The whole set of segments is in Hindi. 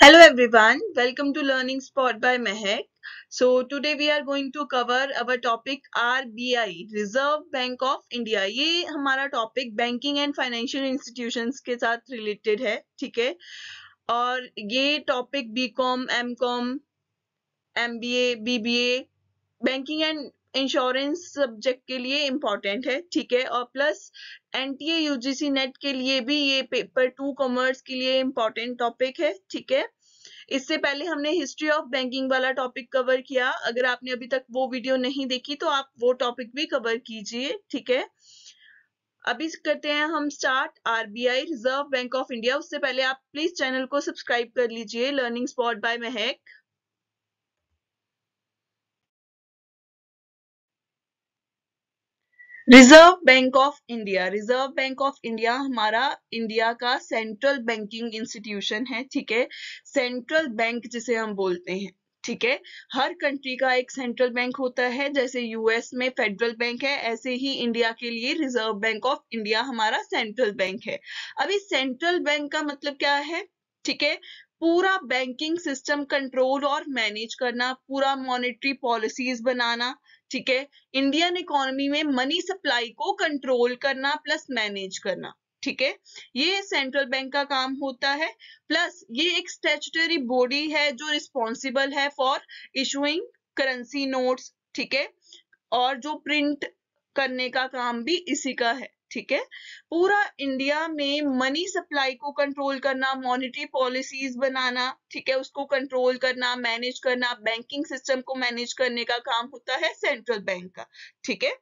Hello everyone, welcome to Learning Spot by Mehak. So today we are going to cover our topic RBI, Reserve Bank of India. ये हमारा topic banking and financial institutions के साथ रिलेटेड है, ठीक है। और ये topic BCom, MCom, MBA, BBA, banking and insurance subject के लिए इम्पोर्टेंट है, ठीक है। और प्लस एनटीए यूजीसी नेट के लिए भी ये पेपर 2 कॉमर्स के लिए इम्पोर्टेंट टॉपिक है, ठीक है। इससे पहले हमने हिस्ट्री ऑफ बैंकिंग वाला टॉपिक कवर किया। अगर आपने अभी तक वो वीडियो नहीं देखी तो आप वो टॉपिक भी कवर कीजिए, ठीक है। अभी करते हैं हम start RBI reserve bank of India. उससे पहले आप प्लीज चैनल को सब्सक्राइब कर लीजिए, learning spot by Mahak. Reserve bank of India हमारा इंडिया का सेंट्रल बैंकिंग इंस्टीट्यूशन है, ठीक है। सेंट्रल बैंक जिसे हम बोलते हैं, ठीक है। हर कंट्री का एक सेंट्रल बैंक होता है, जैसे यूएस में फेडरल बैंक है, ऐसे ही इंडिया के लिए रिजर्व बैंक ऑफ इंडिया हमारा सेंट्रल बैंक है। अभी सेंट्रल बैंक का मतलब क्या है, ठीक है। पूरा बैंकिंग सिस्टम कंट्रोल और मैनेज करना, पूरा मॉनेटरी पॉलिसीज बनाना, ठीक है। इंडियन इकोनॉमी में मनी सप्लाई को कंट्रोल करना प्लस मैनेज करना, ठीक है। ये सेंट्रल बैंक का काम होता है। प्लस ये एक स्टैट्यूटरी बॉडी है जो रिस्पॉन्सिबल है फॉर इशूइंग करेंसी नोट्स, ठीक है। और जो प्रिंट करने का काम भी इसी का है, ठीक है। पूरा इंडिया में मनी सप्लाई को कंट्रोल करना, मॉनेटरी पॉलिसीज बनाना, ठीक है, उसको कंट्रोल करना, मैनेज करना, बैंकिंग सिस्टम को मैनेज करने का काम होता है सेंट्रल बैंक का, ठीक है।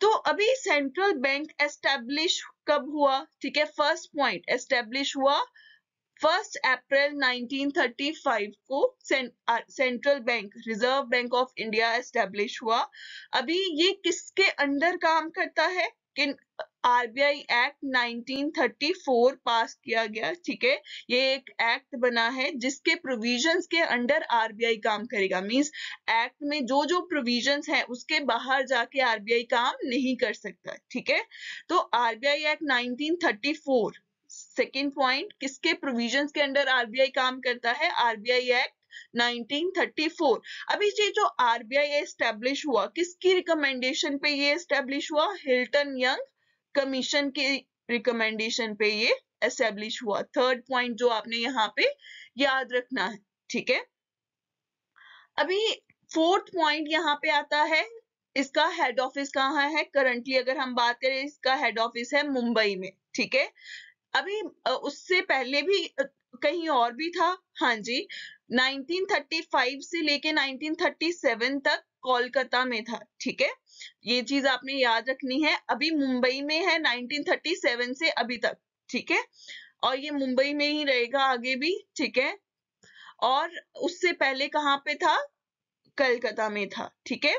तो अभी सेंट्रल बैंक एस्टेब्लिश कब हुआ, ठीक है। फर्स्ट पॉइंट, एस्टेब्लिश हुआ 1 अप्रैल 1935 को central bank reserve bank of India establish हुआ। अभी ये किसके अंडर काम करता है, किन आरबीआई एक्ट 1934 पास किया गया, ठीक है। ये एक एक्ट बना है जिसके प्रोविजंस के अंडर आरबीआई काम करेगा। मींस एक्ट में जो जो प्रोविजंस है उसके बाहर जाके आरबीआई काम नहीं कर सकता, ठीक है। तो आरबीआई एक्ट 1934, सेकेंड पॉइंट, किसके प्रोविजंस के अंडर आरबीआई काम करता है, आरबीआई एक्ट 1934। अभी ये जो आरबीआई एस्टेब्लिश हुआ, किसकी रिकमेंडेशन पे ये एस्टेब्लिश हुआ, हिल्टन यंग कमीशन के रिकमेंडेशन पे ये एस्टेब्लिश हुआ। थर्ड पॉइंट जो आपने यहाँ पे याद रखना है, ठीक है। अभी फोर्थ पॉइंट यहाँ पे आता है, इसका हेड ऑफिस कहाँ है। करंटली अगर हम बात करें, इसका हेड ऑफिस है मुंबई में, ठीक है। अभी उससे पहले भी कहीं और भी था, हाँ जी। 1935 से लेके 1937 तक कोलकाता में था, ठीक है। ये चीज आपने याद रखनी है। अभी मुंबई में है 1937 से अभी तक, ठीक है। और ये मुंबई में ही रहेगा आगे भी, ठीक है। और उससे पहले कहाँ पे था, कलकत्ता में था, ठीक है।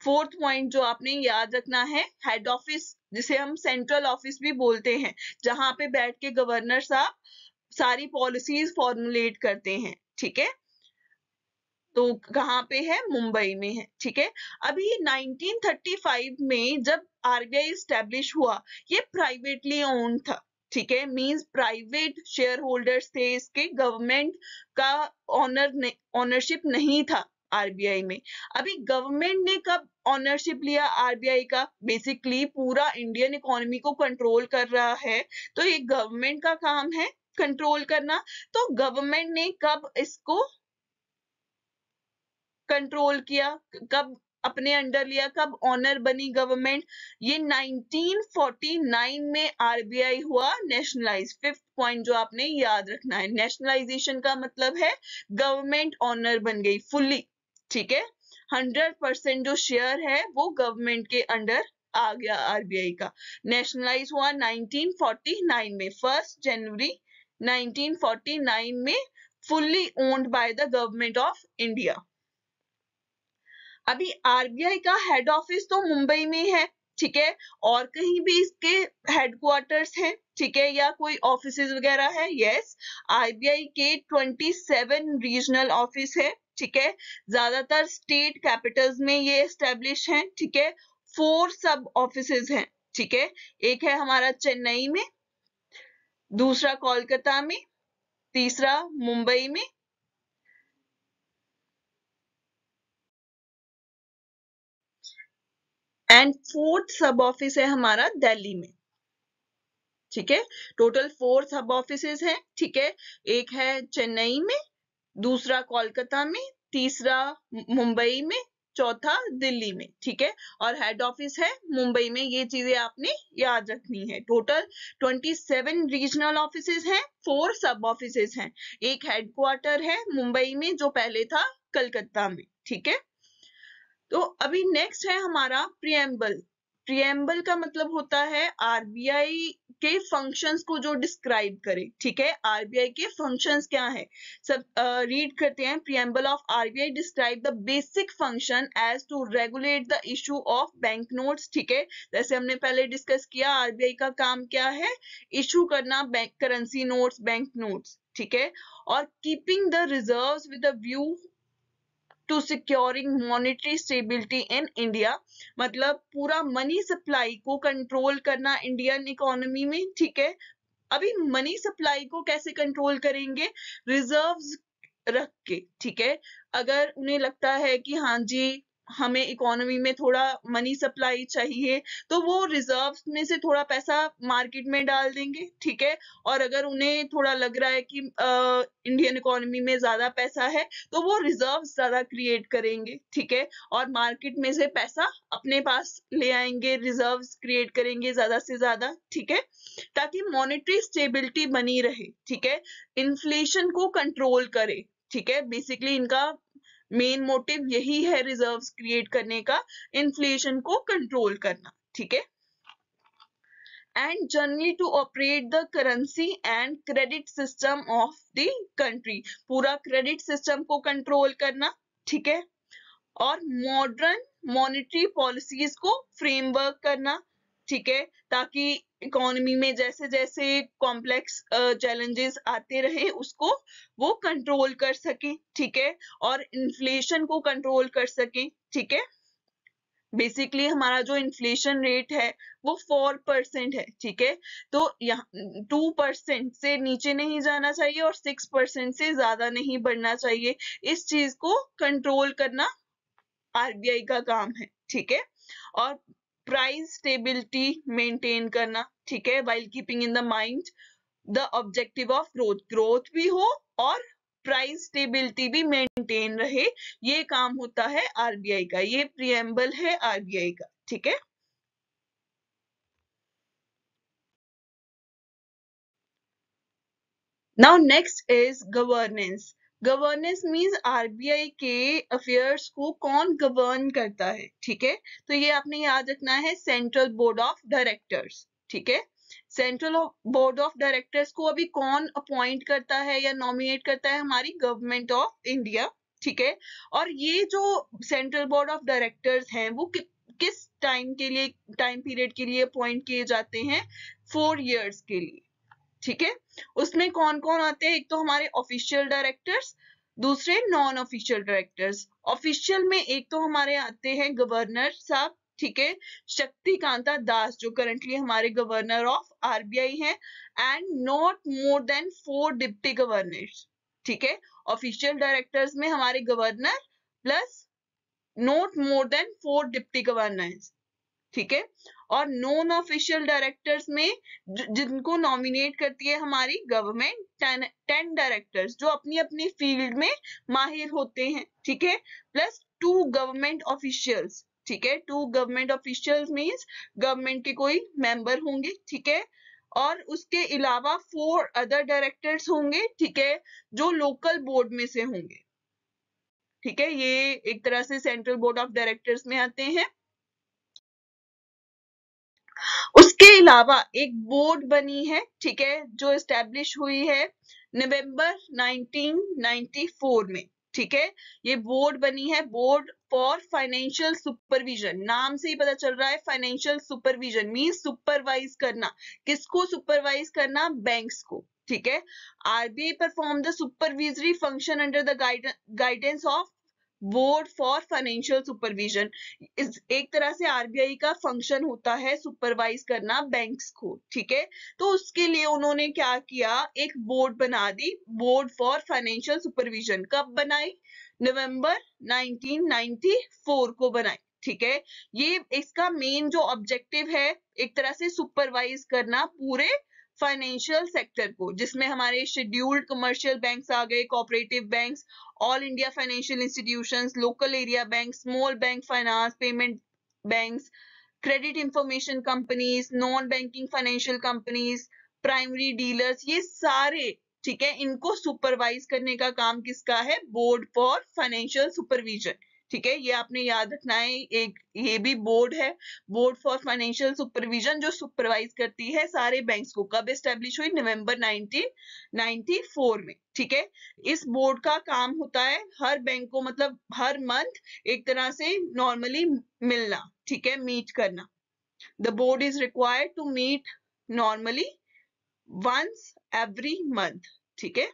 फोर्थ पॉइंट जो आपने याद रखना है, हेड ऑफिस जिसे हम सेंट्रल ऑफिस भी बोलते हैं, जहां पे बैठ के गवर्नर साहब सारी पॉलिसीज फॉर्मुलेट करते हैं, ठीक है। तो कहाँ पे है, मुंबई में है, ठीक है। अभी 1935 में जब आरबीआई स्टैब्लिश हुआ, ये प्राइवेटली ओन्ड था, ठीक है। मींस प्राइवेट शेयर होल्डर्स थे इसके, गवर्नमेंट का ऑनरशिप नहीं था आरबीआई में। अभी गवर्नमेंट ने कब ऑनरशिप लिया आरबीआई का, बेसिकली पूरा इंडियन इकोनॉमी को कंट्रोल कर रहा है, तो ये गवर्नमेंट का काम है कंट्रोल करना। तो गवर्नमेंट ने कब इसको कंट्रोल किया, कब अपने अंडर लिया, कब ऑनर बनी गवर्नमेंट, ये 1949 में आरबीआई हुआ नेशनलाइज। फिफ्थ पॉइंट जो आपने याद रखना है, नेशनलाइजेशन का मतलब है गवर्नमेंट ऑनर बन गई फुल्ली, ठीक है। 100% जो शेयर है वो गवर्नमेंट के अंडर आ गया आरबीआई का। नेशनलाइज हुआ 1949 में, 1 जनवरी 1949 में, fully owned by the government of India. अभी आरबीआई का हेड ऑफिस तो मुंबई में है, ठीक है। और कहीं भी इसके हेडक्वार्टर्स हैं, ठीक है, या कोई ऑफिसेज वगैरह है, यस। आरबीआई के 27 रीजनल ऑफिस है, ठीक है। ज्यादातर स्टेट कैपिटल्स में ये एस्टेब्लिश हैं, ठीक है। 4 सब ऑफिसेज हैं, ठीक है। एक है हमारा चेन्नई में, दूसरा कोलकाता में, तीसरा मुंबई में, एंड फोर्थ सब ऑफिस है हमारा दिल्ली में। ठीक है, टोटल 4 सब ऑफिसेज हैं। ठीक है, एक है चेन्नई में, दूसरा कोलकाता में, तीसरा मुंबई में, चौथा दिल्ली में। ठीक है, और हेड ऑफिस है मुंबई में। ये चीजें आपने याद रखनी है। टोटल 27 रीजनल ऑफिसेज हैं, 4 सब ऑफिसेज हैं, एक हेडक्वार्टर है मुंबई में जो पहले था कलकत्ता में। ठीक है, तो अभी नेक्स्ट है हमारा प्रिएम्बल। प्रिएम्बल का मतलब होता है आरबीआई के फंक्शंस को जो डिस्क्राइब करे। ठीक है, आरबीआई के फंक्शंस क्या है, सब रीड करते हैं। Preamble of RBI describe the basic function as to regulate the issue of bank notes. ठीक है, जैसे हमने पहले डिस्कस किया, आरबीआई का काम क्या है, इशू करना bank currency notes, bank notes. ठीक है, और keeping the reserves with a view to securing monetary stability in India, मतलब पूरा मनी सप्लाई को कंट्रोल करना इंडियन इकोनॉमी में। ठीक है, अभी मनी सप्लाई को कैसे कंट्रोल करेंगे, रिजर्व्स रख के। ठीक है, अगर उन्हें लगता है कि हाँ जी हमें इकोनॉमी में थोड़ा मनी सप्लाई चाहिए, तो वो रिजर्व्स में से थोड़ा पैसा मार्केट में डाल देंगे। ठीक है, और अगर उन्हें थोड़ा लग रहा है कि इंडियन इकोनॉमी में ज्यादा पैसा है, तो वो रिजर्व्स ज्यादा क्रिएट करेंगे। ठीक है, और मार्केट में से पैसा अपने पास ले आएंगे, रिजर्व्स क्रिएट करेंगे ज्यादा से ज्यादा। ठीक है, ताकि मॉनेटरी स्टेबिलिटी बनी रहे। ठीक है, इन्फ्लेशन को कंट्रोल करे। ठीक है, बेसिकली इनका मेन मोटिव यही है रिजर्व्स क्रिएट करने का, इन्फ्लेशन को कंट्रोल करना। ठीक है, and generally to operate the currency and credit system of the country, पूरा क्रेडिट सिस्टम को कंट्रोल करना। ठीक है, और मॉडर्न मॉनेटरी पॉलिसीज को फ्रेमवर्क करना। ठीक है, ताकि इकोनॉमी में जैसे जैसे कॉम्प्लेक्स चैलेंजेस आते रहे उसको वो कंट्रोल कर सके। ठीक है, और इन्फ्लेशन को कंट्रोल कर सके। ठीक है, बेसिकली हमारा जो इन्फ्लेशन रेट है वो 4% है। ठीक है, तो यहाँ 2% से नीचे नहीं जाना चाहिए और 6% से ज्यादा नहीं बढ़ना चाहिए। इस चीज को कंट्रोल करना आरबीआई का काम है। ठीक है, और प्राइस स्टेबिलिटी मेंटेन करना। ठीक है, while keeping in the mind the objective of growth, growth भी हो और प्राइस स्टेबिलिटी भी मेंटेन रहे, ये काम होता है आरबीआई का। ये प्रिएम्बल है आरबीआई का। ठीक है, now next is governance. Governance means RBI के अफेयर्स को कौन गवर्न करता है। ठीक है, तो ये आपने याद रखना है, सेंट्रल बोर्ड ऑफ डायरेक्टर्स। ठीक है, सेंट्रल बोर्ड ऑफ डायरेक्टर्स को अभी कौन अपॉइंट करता है या नॉमिनेट करता है, हमारी गवर्नमेंट ऑफ इंडिया। ठीक है, और ये जो सेंट्रल बोर्ड ऑफ डायरेक्टर्स हैं वो किस टाइम के लिए, टाइम पीरियड के लिए अपॉइंट किए जाते हैं, 4 years के लिए। ठीक है, उसमें कौन कौन आते हैं, एक तो हमारे ऑफिशियल डायरेक्टर्स, दूसरे नॉन ऑफिशियल डायरेक्टर्स। ऑफिशियल में एक तो हमारे आते हैं गवर्नर साहब। ठीक है, शक्तिकांता दास जो करंटली हमारे गवर्नर ऑफ आरबीआई हैं, and not more than 4 deputy governors. ठीक है, ऑफिशियल डायरेक्टर्स में हमारे governor plus not more than 4 deputy governors. ठीक है, और नॉन ऑफिशियल डायरेक्टर्स में जिनको नॉमिनेट करती है हमारी गवर्नमेंट, 10 डायरेक्टर्स जो अपनी अपनी फील्ड में माहिर होते हैं। ठीक है, प्लस 2 गवर्नमेंट ऑफिशियल्स। ठीक है, 2 गवर्नमेंट ऑफिशियल्स मींस गवर्नमेंट के कोई मेंबर होंगे। ठीक है, और उसके अलावा 4 अदर डायरेक्टर्स होंगे। ठीक है, जो लोकल बोर्ड में से होंगे। ठीक है, ये एक तरह से सेंट्रल बोर्ड ऑफ डायरेक्टर्स में आते हैं। उसके अलावा एक बोर्ड बनी है। ठीक है, जो एस्टेब्लिश हुई है नवंबर 1994 में। ठीक है, ये बोर्ड बनी है, बोर्ड फॉर फाइनेंशियल सुपरविजन। नाम से ही पता चल रहा है, फाइनेंशियल सुपरविजन मींस सुपरवाइज करना। किसको सुपरवाइज करना, बैंक्स को। ठीक है, RBI perform the supervisory function under the guidance of board for financial supervision. इस एक तरह से आरबीआई का फंक्शन होता है सुपरवाइज करना बैंक्स को, ठीक है। तो उसके लिए उन्होंने क्या किया, एक बोर्ड बना दी, बोर्ड फॉर फाइनेंशियल सुपरविजन। कब बनाई? नवंबर 1994 को बनाई, ठीक है। ये इसका मेन जो ऑब्जेक्टिव है, एक तरह से सुपरवाइज करना पूरे फाइनेंशियल सेक्टर को, जिसमें हमारे शेड्यूल्ड कमर्शियल बैंक्स आ गए, cooperative banks, all India financial institutions, local area bank, small bank finance, payment banks, credit information companies, non banking financial companies, primary dealers, ये सारे, ठीक है, इनको सुपरवाइज करने का काम किसका है? बोर्ड फॉर फाइनेंशियल सुपरविजन, ठीक है। ये आपने याद रखना है, एक ये भी बोर्ड है, बोर्ड फॉर फाइनेंशियल सुपरविजन, जो सुपरवाइज करती है सारे बैंक्स को। कब एस्टेब्लिश हुई? नवंबर 1994 में, ठीक है। इस बोर्ड का काम होता है हर बैंक को, मतलब हर मंथ एक तरह से नॉर्मली मिलना, ठीक है, मीट करना। The board is required to meet normally once every month, ठीक है।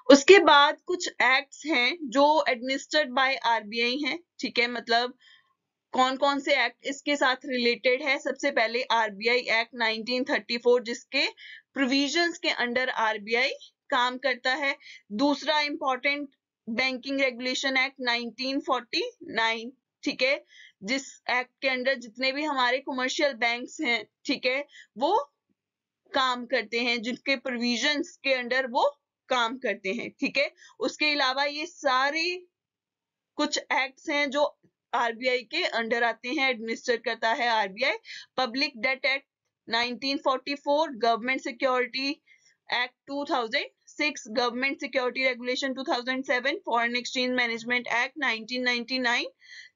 उसके बाद कुछ एक्ट्स हैं जो एडमिनिस्टर्ड बाय आरबीआई हैं, ठीक है। मतलब कौन कौन से एक्ट इसके साथ रिलेटेड है? सबसे पहले आरबीआई एक्ट 1934, जिसके प्रोविजंस के अंडर आरबीआई काम करता है। दूसरा इंपॉर्टेंट, बैंकिंग रेगुलेशन एक्ट 1949, ठीक है, जिस एक्ट के अंडर जितने भी हमारे कमर्शियल बैंक्स हैं, ठीक है, वो काम करते हैं, जिनके प्रोविजंस के अंडर वो काम करते हैं, ठीक है। उसके अलावा ये सारे कुछ एक्ट्स हैं जो आरबीआई के अंडर आते हैं, एडमिनिस्टर करता है RBI. Public debt act 1944, government security act 2006, government security regulation 2007, foreign exchange management act 1999,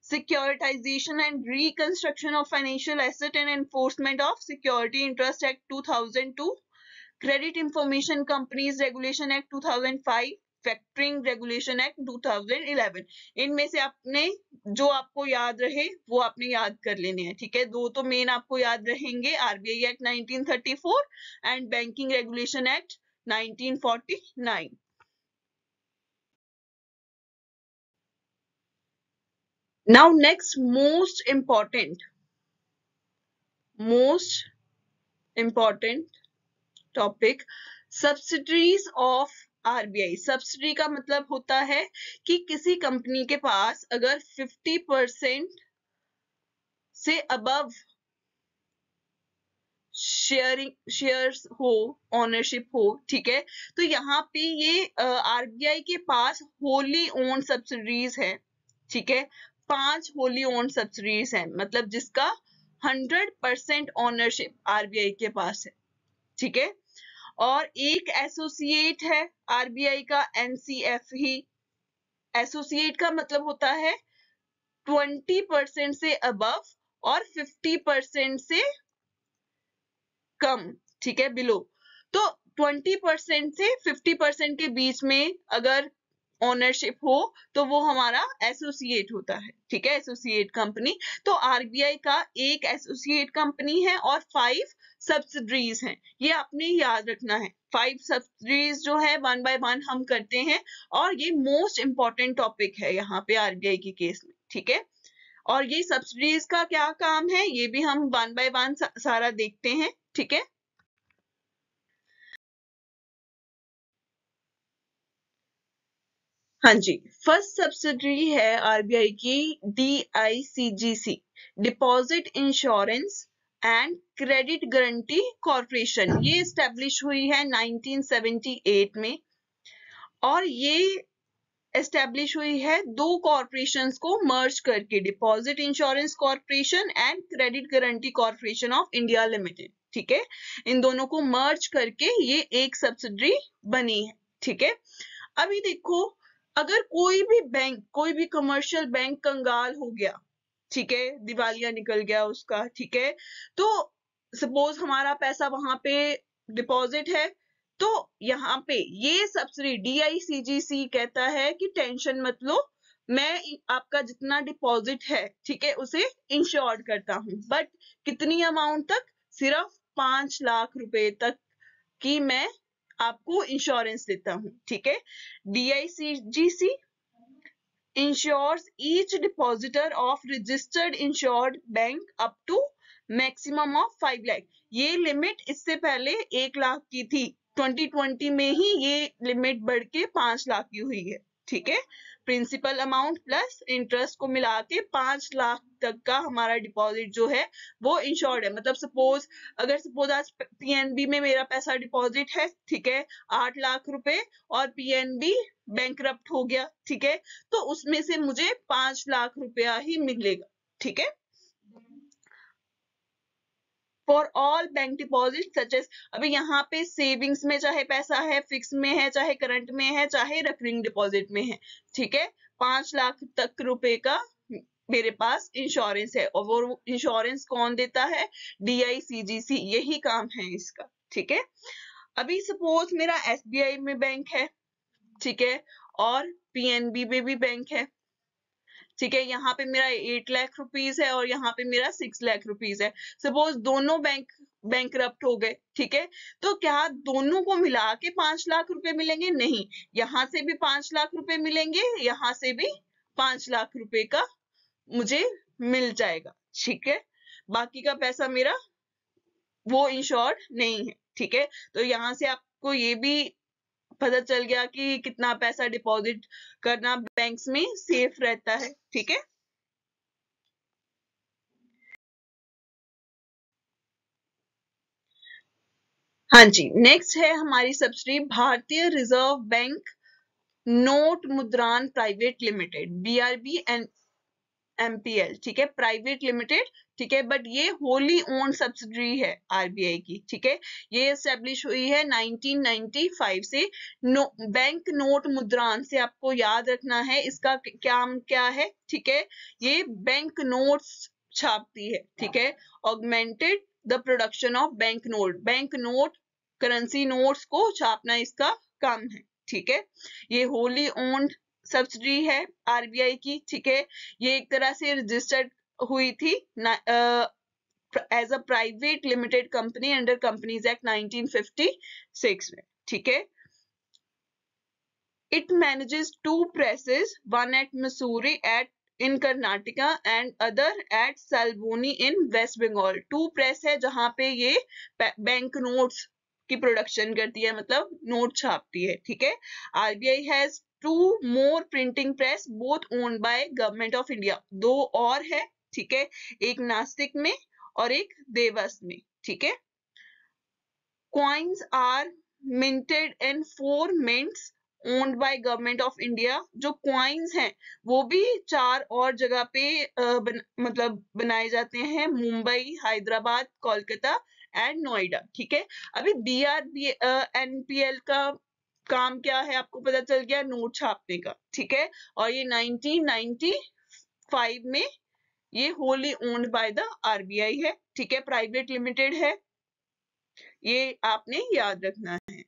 securitization and reconstruction of financial asset and enforcement of security interest act 2002, credit information companies regulation act 2005, factoring regulation act 2011। इनमें से आपने जो आपको याद रहे वो आपने याद कर लेने हैं, ठीक है। दो तो मेन आपको याद रहेंगे, RBI act 1934 and banking regulation act 1949। Now next most important topic, subsidiaries of RBI. Subsidy का मतलब होता है कि किसी कंपनी के पास अगर 50% से अबव शेयर्स हो, ओनरशिप हो, ठीक है, तो यहाँ पे ये आरबीआई के पास होली ओन्ड सब्सिडरीज है, ठीक है। 5 होली ओन्ड सब्सिडरीज है, मतलब जिसका 100% ओनरशिप आरबीआई के पास है, ठीक है। और एक एसोसिएट है आरबीआई का, एनसीएफ ही। एसोसिएट का मतलब होता है 20% से अबव और 50% से कम, ठीक है, बिलो। तो 20% से 50% के बीच में अगर ओनरशिप हो तो वो हमारा एसोसिएट होता है, ठीक है, एसोसिएट कंपनी। तो आरबीआई का एक एसोसिएट कंपनी है और 5 सब्सिडरीज हैं, ये आपने याद रखना है। 5 सब्सिडरीज जो है 1 बाय 1 हम करते हैं, और ये मोस्ट इंपॉर्टेंट टॉपिक है यहाँ पे आरबीआई के केस में, ठीक है। और ये सब्सिडरीज का क्या काम है, ये भी हम 1 बाय 1 सारा देखते हैं, ठीक है। हाँ जी, फर्स्ट सब्सिडरी है आरबीआई की DICGC, deposit insurance and credit guarantee corporation. ये एस्टेब्लिश हुई है 1978 में, और ये एस्टेब्लिश हुई है दो कॉर्पोरेशंस को मर्ज करके, deposit insurance corporation and credit guarantee corporation of India limited, ठीक है। इन दोनों को मर्ज करके ये एक सब्सिडरी बनी है, ठीक है। अभी देखो, अगर कोई भी बैंक, कोई भी कमर्शियल बैंक कंगाल हो गया, ठीक है, दिवालिया निकल गया उसका, ठीक है, तो सपोज हमारा पैसा वहां पे डिपॉजिट है, तो यहाँ पे ये सब्सिडी डीआईसीजीसी कहता है कि टेंशन मत लो, मैं आपका जितना डिपॉजिट है, ठीक है, उसे इंश्योर्ड करता हूँ, बट कितनी अमाउंट तक? सिर्फ 5 लाख रुपए तक कि मैं आपको इंश्योरेंस देता हूं, ठीक है। DICGC insures each depositor of registered insured bank up to maximum of 5 lakh। ये लिमिट इससे पहले 1 लाख की थी, 2020 में ही ये लिमिट बढ़ के 5 लाख की हुई है, ठीक है। प्रिंसिपल अमाउंट प्लस इंटरेस्ट को मिला के 5 लाख तक का हमारा डिपॉजिट जो है वो इंश्योर्ड है। मतलब सपोज आज पीएनबी में मेरा पैसा डिपॉजिट है, ठीक है, 8 लाख रुपए, और पीएनबी बैंकरप्ट हो गया, ठीक है, तो उसमें से मुझे 5 लाख रुपया ही मिलेगा, ठीक है। For all bank deposit such as, अभी यहाँ पे सेविंग्स में चाहे पैसा है, फिक्स में है, चाहे करंट में है, चाहे रिकरिंग डिपॉजिट में है, ठीक है, 5 लाख तक रुपए का मेरे पास इंश्योरेंस है। और वो इंश्योरेंस कौन देता है? DICGC, यही काम है इसका, ठीक है। अभी सपोज मेरा SBI में बैंक है, ठीक है, और PNB में भी बैंक है, ठीक है, यहाँ पे मेरा 8 लाख रुपीज है और यहाँ पे मेरा 6 लाख रुपीज है। सपोज दोनों बैंकरप्ट हो गए, ठीक है, तो क्या दोनों को मिला के 5 लाख रुपए मिलेंगे? नहीं, यहाँ से भी 5 लाख रुपए मिलेंगे, यहाँ से भी 5 लाख रुपए का मुझे मिल जाएगा, ठीक है। बाकी का पैसा मेरा वो इंश्योर्ड नहीं है, ठीक है। तो यहाँ से आपको ये भी पता चल गया कि कितना पैसा डिपॉजिट करना बैंक्स में सेफ रहता है, ठीक है। हाँ जी, नेक्स्ट है हमारी subsidy Bharatiya reserve bank note Mudran private limited, BRB and MPL, ठीक है, प्राइवेट लिमिटेड, ठीक है, बट ये होली ओन्ड सब्सिडरी है RBI की, ठीक है। ये एस्टेब्लिश हुई है 1995 से। बैंक नोट मुद्रान से आपको याद रखना है इसका काम क्या है, ठीक है, ये बैंक नोट्स छापती है, ठीक है। Augmented the production of bank note currency notes को छापना इसका काम है, ठीक है। ये होली ओन्ड सब्सिडी है RBI की, ठीक है। ये एक तरह से रजिस्टर्ड हुई थी as a private limited company under companies act 1956 में, ठीक है। It manages 2 presses, one at Missouri in Karnataka and other at Salboni in West Bengal। 2 press है जहां पे ये बैंक नोट्स की प्रोडक्शन करती है, मतलब नोट छापती है, ठीक है। RBI has 2 more printing press both owned by government of India. 2 और है, ठीक है, एक नासिक में और एक देवस में, ठीक है। Coins are minted in 4 mints owned by government of India. जो क्वाइंस हैं वो भी 4 और जगह पे मतलब बनाए जाते हैं, मुंबई, हैदराबाद, कोलकाता एंड नोएडा, ठीक है। अभी BRB NPL का काम क्या है आपको पता चल गया, नोट छापने का, ठीक है। और ये 1995 में ये wholly owned by the RBI है, ठीक है, प्राइवेट लिमिटेड है, ये आपने याद रखना है।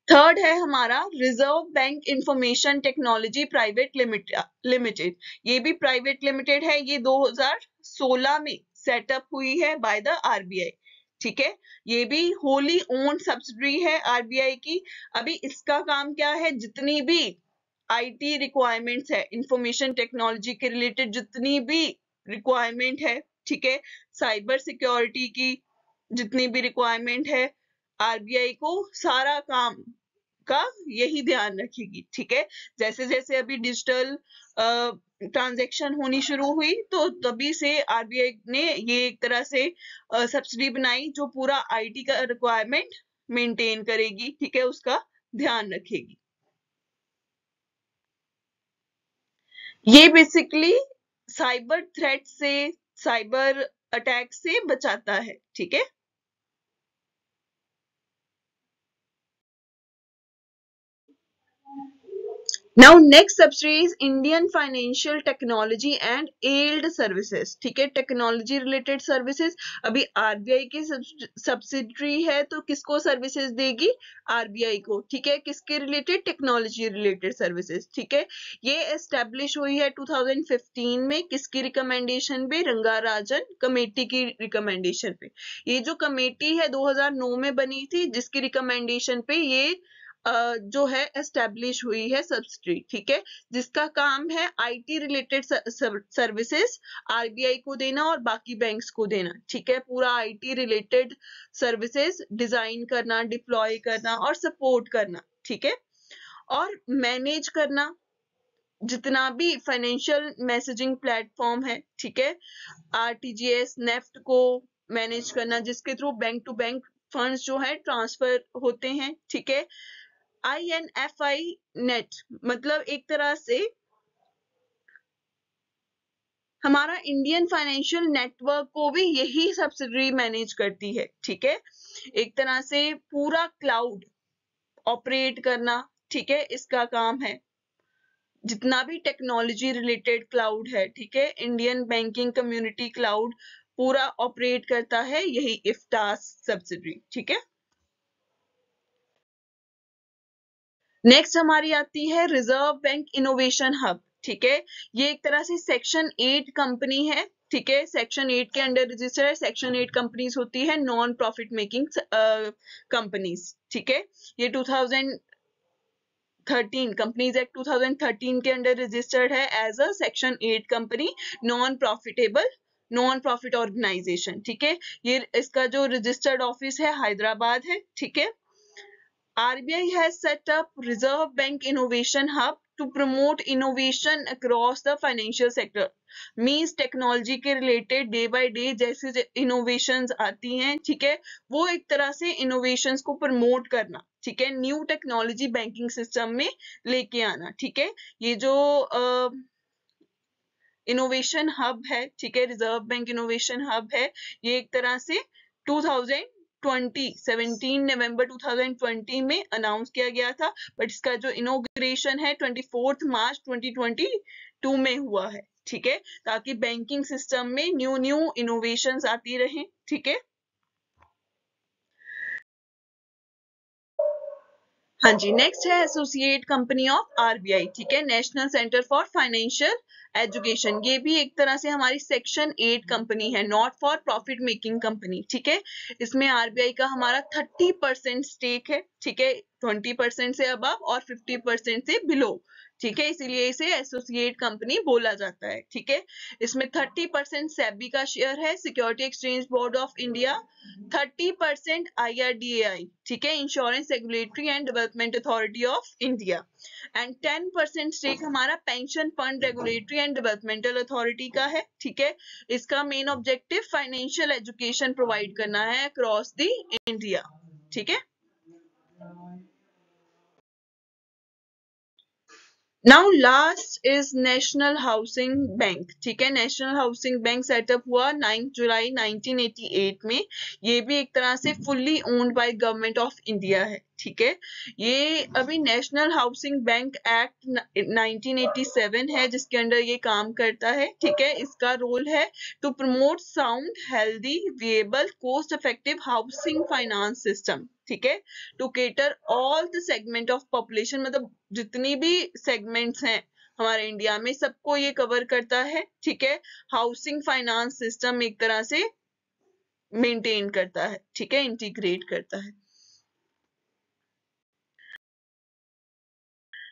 थर्ड है हमारा reserve bank information technology private limited. ये भी प्राइवेट लिमिटेड है, ये 2016 में सेटअप हुई है बाय द RBI, ठीक है। ये भी होली ओन्ड सब्सिडरी है RBI की। अभी इसका काम क्या है, जितनी भी IT रिक्वायरमेंट्स है, इंफॉर्मेशन टेक्नोलॉजी के रिलेटेड जितनी भी रिक्वायरमेंट है, ठीक है, साइबर सिक्योरिटी की जितनी भी रिक्वायरमेंट है, RBI को सारा काम का यही ध्यान रखेगी, ठीक है। जैसे जैसे अभी डिजिटल ट्रांजैक्शन होनी शुरू हुई तो तभी से RBI ने ये एक तरह से सब्सिडी बनाई जो पूरा IT का रिक्वायरमेंट मेंटेन करेगी, ठीक है, उसका ध्यान रखेगी। ये बेसिकली साइबर थ्रेट से, साइबर अटैक से बचाता है, ठीक है। Now next subsidiary is Indian financial technology and allied services. ठीक है, टेक्नोलॉजी रिलेटेड सर्विसेज। अभी आरबीआई की सब्सिडरी है तो किसको सर्विसेज देगी? आरबीआई को। ठीक है, किसके रिलेटेड? Technology related services. ठीक है, ये एस्टेब्लिश हुई है 2015 में। किसकी रिकमेंडेशन पे? रंगाराजन कमेटी की रिकमेंडेशन पे। ये जो कमेटी है 2009 में बनी थी, जिसकी रिकमेंडेशन पे ये जो है एस्टेब्लिश हुई है सब्सिडरी। ठीक है, जिसका काम है आईटी रिलेटेड सर्विसेज आरबीआई को देना और बाकी बैंक्स को देना। ठीक है, पूरा आईटी रिलेटेड सर्विसेज डिजाइन करना, डिप्लॉय करना और सपोर्ट करना। ठीक है, और मैनेज करना जितना भी फाइनेंशियल मैसेजिंग प्लेटफॉर्म है। ठीक है, आरटीजीएस, नेफ्ट को मैनेज करना, जिसके through bank to bank funds जो है ट्रांसफर होते हैं। ठीक है, INFI नेट मतलब एक तरह से हमारा इंडियन फाइनेंशियल नेटवर्क को भी यही सब्सिडरी मैनेज करती है। ठीक है, एक तरह से पूरा क्लाउड ऑपरेट करना। ठीक है, इसका काम है। जितना भी टेक्नोलॉजी रिलेटेड क्लाउड है, ठीक है, इंडियन बैंकिंग कम्युनिटी क्लाउड पूरा ऑपरेट करता है यही इफ्टास सब्सिडरी। ठीक है, नेक्स्ट हमारी आती है रिजर्व बैंक इनोवेशन हब। ठीक है, ये एक तरह से सेक्शन 8 कंपनी है। ठीक है, सेक्शन 8 के अंडर रजिस्टर है। सेक्शन 8 कंपनीज होती है नॉन प्रॉफिट मेकिंग कंपनीज। ठीक है, ये 2013 कंपनीज एक्ट 2013 के अंडर रजिस्टर्ड है as a section 8 company, non profit organization. ठीक है, ये इसका जो रजिस्टर्ड ऑफिस है हैदराबाद है। ठीक है, RBI has set up Reserve Bank Innovation Hub to promote innovation across the financial sector. Means technology के रिलेटेड डे बाय डे जैसे इनोवेशंस आती हैं, ठीक है, वो एक तरह से इनोवेशंस को प्रमोट करना। ठीक है, न्यू टेक्नोलॉजी बैंकिंग सिस्टम में लेके आना। ठीक है, ये जो इनोवेशन हब है, ठीक है, रिजर्व बैंक इनोवेशन हब है, ये एक तरह से 17 नवंबर 2020 में अनाउंस किया गया था, बट इसका जो इनोग्रेशन है 24 मार्च 2022 में हुआ है। ठीक है, ताकि बैंकिंग सिस्टम में न्यू न्यू इनोवेशंस आती रहें। ठीक है, हाँ जी, नेक्स्ट है एसोसिएट कंपनी ऑफ आरबीआई। ठीक है, national centre for financial education. ये भी एक तरह से हमारी सेक्शन 8 कंपनी है, not for profit making company. ठीक है, इसमें आरबीआई का हमारा 30% स्टेक है। ठीक है, 20% से अबव और 50% से बिलो। ठीक है, इसीलिए इसे एसोसिएट कंपनी बोला जाता है। ठीक है, इसमें 30% सेबी का शेयर है, security exchange board of India, 30% IRDAI, ठीक है, insurance regulatory and development authority of India, and 10% stake हमारा pension fund regulatory and developmental authority का है। ठीक है, इसका main objective financial education provide करना है अक्रॉस द इंडिया। ठीक है, now last is national housing bank. ठीक है, नेशनल हाउसिंग बैंक सेटअप हुआ 9 जुलाई 1988 में। ये भी एक तरह से fully owned by government of India है। ठीक है, ये अभी नेशनल हाउसिंग बैंक एक्ट 1987 है जिसके अंडर ये काम करता है। ठीक है, इसका रोल है to promote sound, healthy, viable, cost effective housing finance system. ठीक है, to cater all the segment of population, मतलब जितनी भी सेगमेंट्स हैं हमारे इंडिया में सबको ये कवर करता है। ठीक है, हाउसिंग फाइनेंस सिस्टम एक तरह से मेंटेन करता है। ठीक है, इंटीग्रेट करता है।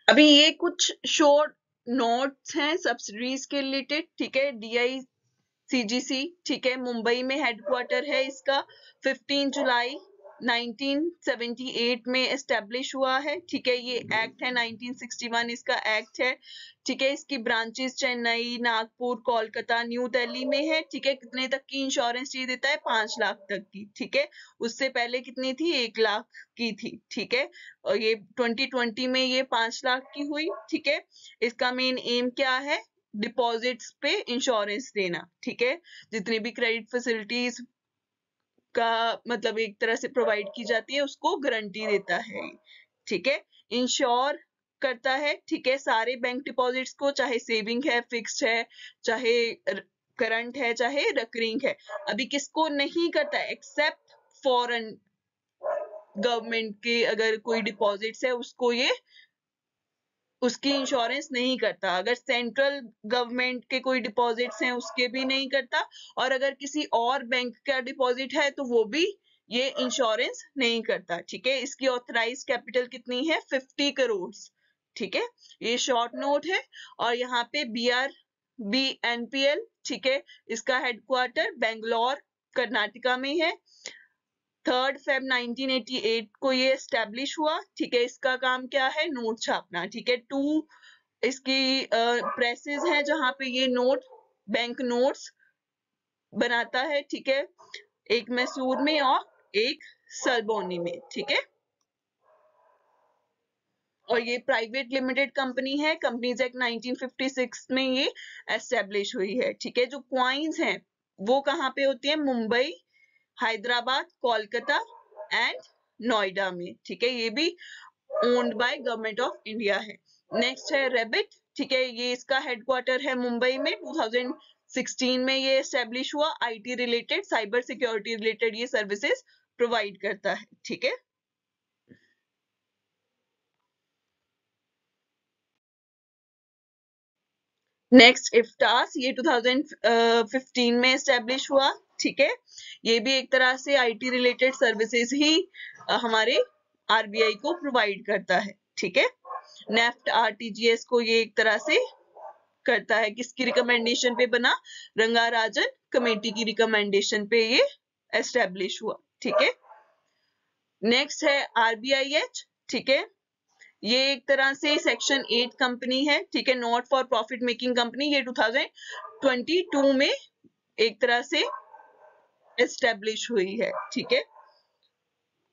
अभी ये कुछ शॉर्ट नोट्स हैं सब्सिडीज के रिलेटेड। ठीक है, DICGC, ठीक है, मुंबई में हेडक्वार्टर है इसका, 15 जुलाई 1978 में एस्टेब्लिश हुआ है। ठीक है, ये एक्ट है 1961 इसका एक्ट है। ठीक है, इसकी ब्रांचेस चेन्नई, नागपुर, कोलकाता, न्यू दिल्ली में है। ठीक है, कितने तक की इंश्योरेंस चाहिए देता है? 5 लाख तक की। ठीक है, उससे पहले कितनी थी? 1 लाख की थी। ठीक है, और ये 2020 में ये 5 लाख की हुई। ठीक है, इसका मेन एम क्या है? डिपॉजिट्स पे इंश्योरेंस देना। ठीक है, जितनी भी क्रेडिट फैसिलिटीज का मतलब एक तरह से प्रोवाइड की जाती है उसको गारंटी देता है। ठीक है, इंश्योर करता है, ठीक है, सारे बैंक डिपॉजिट्स को, चाहे सेविंग है, फिक्स्ड है, चाहे करंट है, चाहे रिकरिंग है। अभी किसको नहीं करता है? एक्सेप्ट फॉरेन गवर्नमेंट के अगर कोई डिपॉजिट्स है उसको ये उसकी इंश्योरेंस नहीं करता। अगर सेंट्रल गवर्नमेंट के कोई डिपॉजिट्स हैं उसके भी नहीं करता, और अगर किसी और बैंक का डिपॉजिट है तो वो भी ये इंश्योरेंस नहीं करता। ठीक है, इसकी ऑथराइज कैपिटल कितनी है? 50 करोड़। ठीक है, ये शॉर्ट नोट है। और यहाँ पे BRBNPL, ठीक है, इसका हेडक्वार्टर बेंगलोर कर्नाटका में है। 3 Feb 1988 को ये एस्टेब्लिश हुआ। ठीक है, इसका काम क्या है? नोट छापना। ठीक है, 2 इसकी प्रेसेस हैं जहां पे ये बैंक नोट्स बनाता है। ठीक है, एक मैसूर में और एक सरबोनी में। ठीक है, और ये प्राइवेट लिमिटेड कंपनी है। कंपनीज एक्ट 1956 में ये एस्टेब्लिश हुई है। ठीक है, जो क्वाइंस हैं वो कहाँ पे होती है? मुंबई, हैदराबाद, कोलकाता एंड नोएडा में। ठीक है, ये भी owned by government of India है। नेक्स्ट है रेबिट। ठीक है, ये इसका हेडक्वार्टर है मुंबई में। 2016 में ये एस्टेब्लिश हुआ। IT related, cyber security related ये सर्विसेज प्रोवाइड करता है। ठीक है, नेक्स्ट इफ्टास, ये 2015 में एस्टेब्लिश हुआ। ठीक है, ये भी एक तरह से आईटी रिलेटेड सर्विसेज ही हमारे आरबीआई को प्रोवाइड करता है। ठीक है, नेफ्ट आरटीजीएस को ये एक तरह से करता है। किसकी रिकमेंडेशन पे बना? रंगाराजन कमेटी की रिकमेंडेशन पे ये एस्टेब्लिश हुआ। ठीक है, नेक्स्ट है आरबीआईएच। ठीक है, ये एक तरह से सेक्शन 8 कंपनी है। ठीक है, not for profit making company. ये 2022 में एक तरह से एस्टेब्लिश हुई है। ठीक है,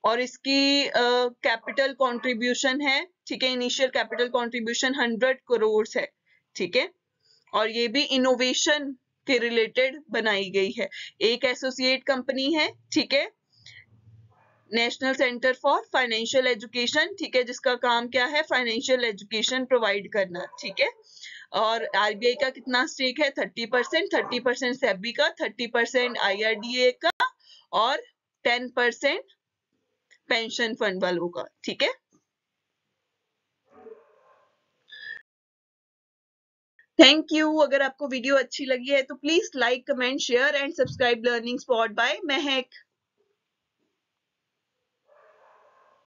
और इसकी कैपिटल कंट्रीब्यूशन है। ठीक है, इनिशियल कैपिटल कंट्रीब्यूशन 100 करोड़ है। ठीक है, और ये भी इनोवेशन के रिलेटेड बनाई गई है। एक एसोसिएट कंपनी है। ठीक है, national centre for financial education. ठीक है, जिसका काम क्या है? फाइनेंशियल एजुकेशन प्रोवाइड करना। ठीक है, और आरबीआई का कितना स्टेक है? 30%। 30% सेबी का, 30% आईआरडीए का, और 10% पेंशन फंड वालों का। ठीक है, थैंक यू। अगर आपको वीडियो अच्छी लगी है तो please like, comment, share and subscribe learning spot by Mahak.